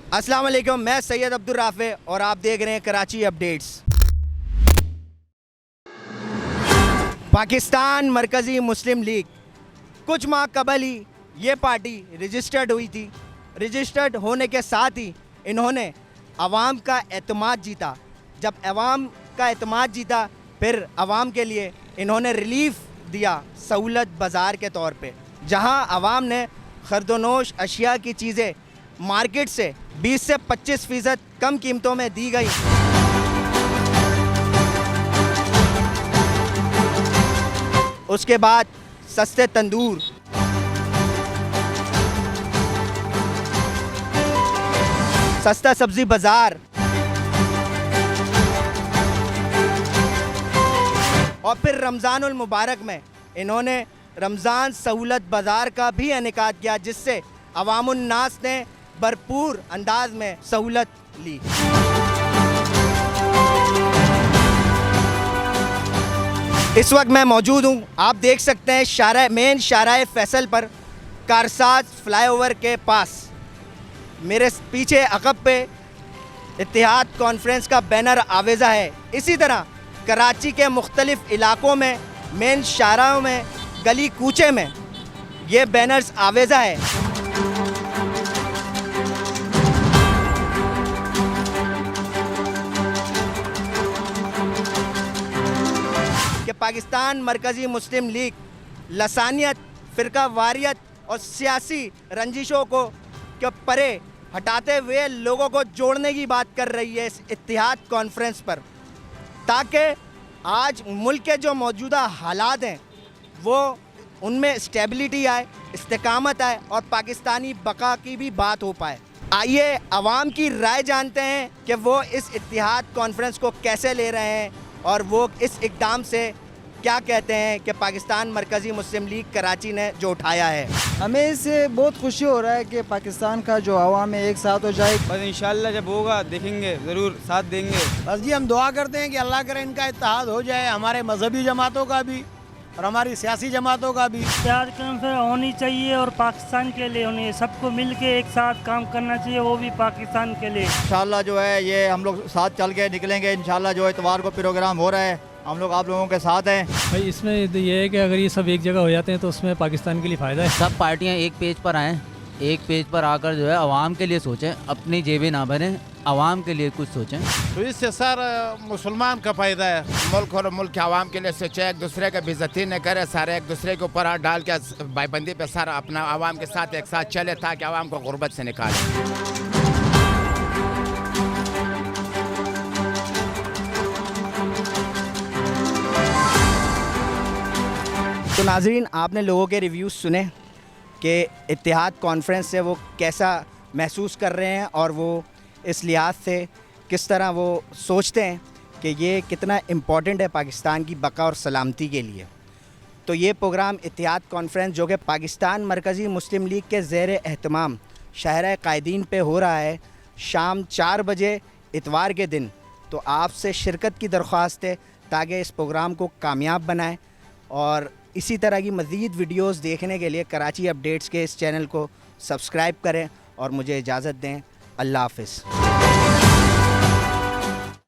अस्सलाम वालेकुम, मैं सैयद अब्दुल राफ़े और आप देख रहे हैं कराची अपडेट्स। पाकिस्तान मरकज़ी मुस्लिम लीग कुछ माह कबल ही ये पार्टी रजिस्टर्ड हुई थी। रजिस्टर्ड होने के साथ ही इन्होंने अवाम का एतमाद जीता। जब अवाम का एतमाद जीता फिर अवाम के लिए इन्होंने रिलीफ दिया सहूलत बाज़ार के तौर पे, जहां अवाम ने खर्दोनोश अशिया की चीज़ें मार्केट से 20 से 25% कम कीमतों में दी गई। उसके बाद सस्ते तंदूर, सस्ता सब्जी बाज़ार और फिर रमज़ानुल मुबारक में इन्होंने रमज़ान सहूलत बाज़ार का भी इनेकाद किया, जिससे अवामुन नास ने भरपूर अंदाज में सहूलत ली। इस वक्त मैं मौजूद हूँ, आप देख सकते हैं मेन शाहराह फैसल पर कारसाज फ्लाईओवर के पास। मेरे पीछे अक़ब पे इत्तिहाद कॉन्फ्रेंस का बैनर आवेज़ा है। इसी तरह कराची के मुख्तलिफ़ इलाक़ों में मेन शाहराहों में गली कूचे में ये बैनर्स आवेज़ा है कि पाकिस्तान मरकज़ी मुस्लिम लीग लसानियत, फ़िरका वारियत और सियासी रंजिशों को के परे हटाते हुए लोगों को जोड़ने की बात कर रही है इस इत्तिहाद कॉन्फ्रेंस पर, ताकि आज मुल्क के जो मौजूदा हालात हैं वो उनमें स्टेबिलिटी आए, इस्तेकामत आए और पाकिस्तानी बका की भी बात हो पाए। आइए आवाम की राय जानते हैं कि वो इस इत्तिहाद कॉन्फ्रेंस को कैसे ले रहे हैं और वो इस इक़दाम से क्या कहते हैं कि पाकिस्तान मरकज़ी मुस्लिम लीग कराची ने जो उठाया है। हमें इससे बहुत खुशी हो रहा है कि पाकिस्तान का जो अवाम है एक साथ हो जाए। बस इंशाल्लाह जब होगा देखेंगे, ज़रूर साथ देंगे। बस जी हम दुआ करते हैं कि अल्लाह करे इनका इत्तेहाद हो जाए, हमारे मजहबी जमातों का भी और हमारी सियासी जमातों का भी। इत्तेहाद कॉन्फ्रेंस होनी चाहिए और पाकिस्तान के लिए होनी है, सबको मिल के एक साथ काम करना चाहिए, वो भी पाकिस्तान के लिए। इंशाल्लाह जो है ये हम लोग साथ चल के निकलेंगे। इंशाल्लाह जो इतवार को प्रोग्राम हो रहा है, हम लोग आप लोगों के साथ हैं। भाई इसमें ये है कि अगर ये सब एक जगह हो जाते हैं तो उसमें पाकिस्तान के लिए फ़ायदा है। सब पार्टियां एक पेज पर आएँ, एक पेज पर आकर जो है अवाम के लिए सोचें, अपनी जेबें ना भरें, अवाम के लिए कुछ सोचें। तो इससे सर मुसलमान का फ़ायदा है। मुल्क और मुल्क के अवाम के लिए सोचे, एक दूसरे का बेइज्जती न करे, सारे एक दूसरे के ऊपर हाथ डाल के भाईबंदी पे सारा अपना अवाम के साथ एक साथ चले ताकि अवाम को गुर्बत से निकाले। तो नाज़रीन, आपने लोगों के रिव्यूज़ सुने कि इत्तिहाद कॉन्फ्रेंस से वो कैसा महसूस कर रहे हैं और वो इस लिहाज से किस तरह वो सोचते हैं कि ये कितना इम्पॉर्टेंट है पाकिस्तान की बका और सलामती के लिए। तो ये प्रोग्राम इत्तिहाद कॉन्फ्रेंस जो कि पाकिस्तान मरकज़ी मुस्लिम लीग के ज़ेर एहतमाम शाहराह कायदीन पे हो रहा है, शाम 4 बजे इतवार के दिन। तो आपसे शिरकत की दरख्वास्त है ताकि इस प्रोग्राम को कामयाब बनाएं और इसी तरह की मज़ीद वीडियोस देखने के लिए कराची अपडेट्स के इस चैनल को सब्सक्राइब करें और मुझे इजाज़त दें। अल्लाह हाफ़िज़।